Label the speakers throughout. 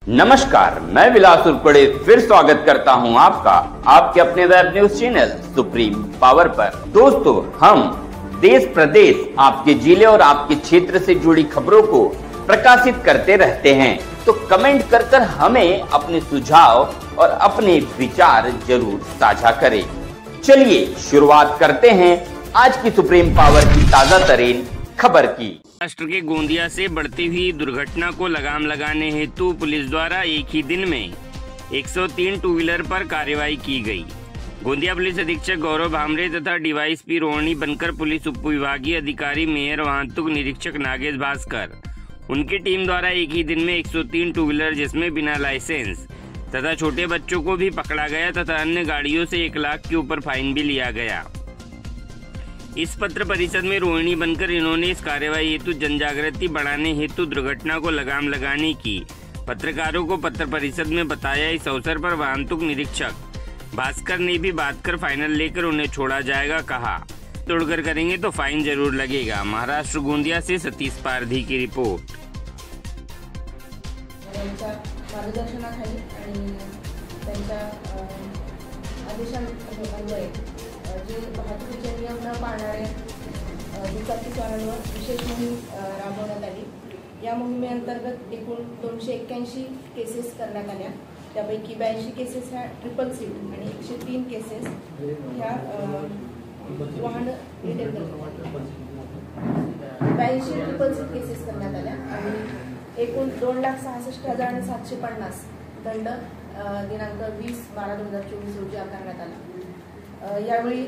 Speaker 1: नमस्कार, मैं विलास उर्पड़े फिर स्वागत करता हूं आपका आपके अपने web news channel Supreme Power पर। दोस्तों, हम देश प्रदेश, आपके जिले और आपके क्षेत्र से जुड़ी खबरों को प्रकाशित करते रहते हैं, तो कमेंट कर हमें अपने सुझाव और अपने विचार जरूर साझा करें। चलिए शुरुआत करते हैं आज की सुप्रीम पावर की ताजा तरीन खबर की।
Speaker 2: महाराष्ट्र के गोंदिया से बढ़ती हुई दुर्घटना को लगाम लगाने हेतु पुलिस द्वारा एक ही दिन में 103 टू व्हीलर पर कार्रवाई की गई। गोंदिया पुलिस अधीक्षक गौरव भामरे तथा डीवाईएसपी रोहिणी बनकर, पुलिस उप विभागीय अधिकारी मेयर वाहतुक निरीक्षक नागेश भास्कर, उनकी टीम द्वारा एक ही दिन में 103 टू व्हीलर जिसमें बिना लाइसेंस तथा छोटे बच्चों को भी पकड़ा गया तथा अन्य गाड़ियों से 1 लाख के ऊपर फाइन भी लिया गया। इस पत्र परिषद में रोहिणी बनकर इन्होंने इस कार्रवाई हेतु जनजागृति बढ़ाने हेतु दुर्घटना को लगाम लगाने की पत्रकारों को पत्र परिषद में बताया। इस अवसर पर वाहतुक निरीक्षक भास्कर ने भी बात कर फाइनल लेकर उन्हें छोड़ा जाएगा कहा। तोड़कर करेंगे तो फाइन जरूर लगेगा। महाराष्ट्र गोंदिया से सतीश पारधी की रिपोर्ट।
Speaker 3: जे वाहतुकीचे नियम न पाळणारे दुचाकीस्वारांवर विशेष मोहीम राबवण्यात आली। या मोहिमेअंतर्गत एकूण 281 केसेस करण्यात आल्या। त्यापैकी 82 केसेस ह्या ट्रिपल सीट आणि 103 केसेस ह्या वाहन 82 ट्रिपल सीट केसेस करण्यात आल्या आणि एकूण 2,66,750 दंड दिनांक 20/12/2024 रोजी आकारण्यात आला। यावेळी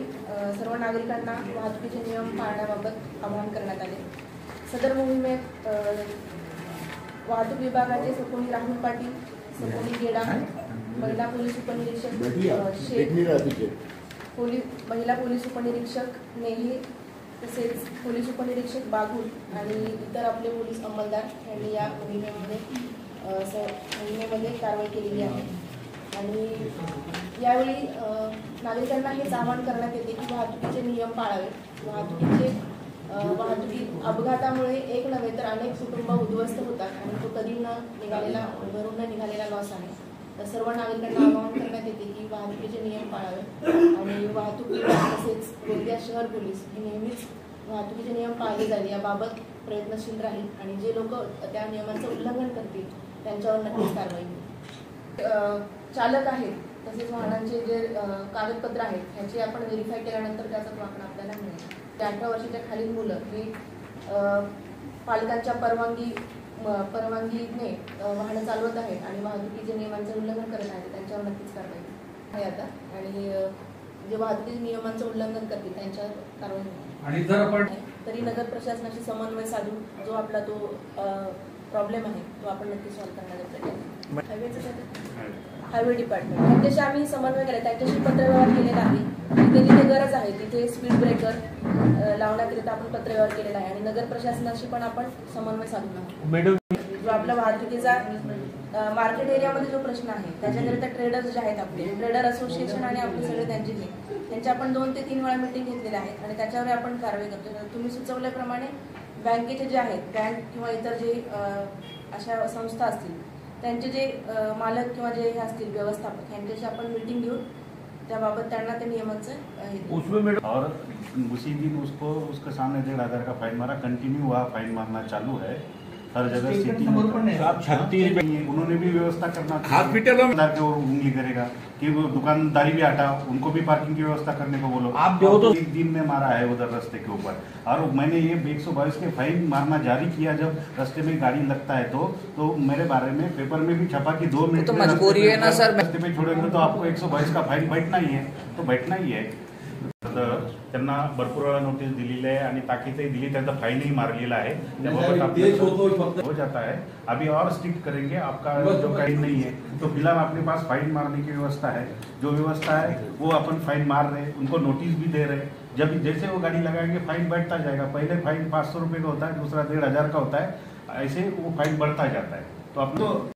Speaker 3: सर्व नागरिकांना वाहतुकीचे नियम पाळण्याबाबत आवाहन करण्यात आले। सदर मोहिमेत वाहतूक विभागाचे सपोनी राहुल पाटील, सपोनी गेडा, महिला पोलीस उपनिरीक्षक शेख, महिला पोलीस उपनिरीक्षक नेही, तसेच पोलीस उपनिरीक्षक बागुल आणि इतर आपले पोलीस अंमलदार यांनी या मोहिमेमध्ये कारवाई केलेली आहे। आणि यावेळी नागरिकांना हेच आवाहन करण्यात येते की वाहतुकीचे नियम पाळावे। वाहतुकी अपघातामुळे एक नव्हे तर अनेक कुटुंब उद्ध्वस्त होतात आणि तो कधी घरून न निघालेला लॉस आहे। तर सर्व नागरिकांना आवाहन करण्यात येते की वाहतुकीचे नियम पाळावे आणि वाहतूक विभाग तसेच गोंदिया शहर पोलीस हे नेहमीच वाहतुकीचे नियम पाळले जाईल याबाबत प्रयत्नशील राहील आणि जे लोक त्या नियमांचं उल्लंघन करतील त्यांच्यावर नक्कीच कारवाई होईल। चालक आहेत तसेच वाहनांचे जे कागदपत्र आहेत ह्याची आपण व्हेरीफाय केल्यानंतर त्याचा आकडा आपल्याला मिळेल। 18 वर्षाच्या खालील मुलं हे पालकांच्या परवानगीने वाहनं चालवत आहेत आणि वाहतुकीच्या नियमांचं उल्लंघन करत आहेत त्यांच्यावर नक्कीच कारवाई आहे आता। आणि जे वाहतुकीच्या नियमांचं उल्लंघन करतील त्यांच्यावर कारवाई होईल। आणि जर आपण तरी नगर प्रशासनाशी समन्वय साधून जो आपला तो प्रॉब्लेम आहे तो आपण नक्की सॉल्व्ह करण्याचा प्रयत्न हायवे डिपार्टमेंट त्यांच्याशी आम्ही समन्वय केला, त्यांच्याशी पत्रव्यवहार केलेला आहे। जिथे गरज आहे तिथे स्पीड ब्रेकर लावण्याकरिता आपण पत्रव्यवहार केलेला आहे आणि नगर प्रशासनाशी पण आपण समन्वय साधून आहोत। जो आपला वाहतुकीचा मार्केट एरियामध्ये जो प्रश्न आहे त्याच्याकरिता ट्रेडर्स जे आहेत आपले ट्रेडर असोसिएशन आणि आपले सगळे त्यांचे आपण 2 ते 3 वेळा मीटिंग घेतलेल्या आहेत आणि त्याच्यावर आपण कारवाई करतो। तुम्ही सुचवल्याप्रमाणे बँकेचे जे आहेत बँक किंवा इतर जे अशा संस्था असतील त्यांचे जे मालक किंवा जे हे असतील व्यवस्थापक यांच्याशी आपण मीटिंग घेऊन त्याबाबत त्यांना ते नियमांचं
Speaker 4: और उसी दिन उसके सामने 1,500 का फाइन मारा। कंटिन्यू वहाँ फाइन मारना चालू है हर जगह सिटी में। आप 36 उन्होंने भी व्यवस्था करना, हॉस्पिटल के और उंगली करेगा कि वो दुकानदारी भी हटाओ, उनको भी पार्किंग की व्यवस्था करने को बोलो। आप तो एक दिन में मारा है उधर रास्ते के ऊपर। और मैंने ये 122 के फाइन मारना जारी किया जब रास्ते में गाड़ी लगता है तो मेरे बारे में पेपर में भी छपा कि 2 मिनट
Speaker 5: तो मजबूरी है ना सर,
Speaker 4: रास्ते में छोड़ेंगे तो आपको 122 का फाइन बैठना ही है, तो बैठना ही है। त्यांना भरपूर वेळा नोटीस दिलेली आहे आणि ताकीदही दिली, त्यांचा फाइनही मारलेला आहे। हो जाता है, अभी और स्ट्रिक्ट करेंगे। आपका जो फाइन नहीं है तो फिलहाल अपने पास फाइन मारने की व्यवस्था है। जो व्यवस्था है वो अपन फाइन मार रहे, उनको नोटिस भी दे रहे। जब जैसे वो गाड़ी लगाएंगे फाइन बढ़ता जाएगा। पहले फाइन 500 रुपये का होता है, दूसरा 1,500 का होता है, ऐसे वो फाइन बढ़ता जाता है। तो आप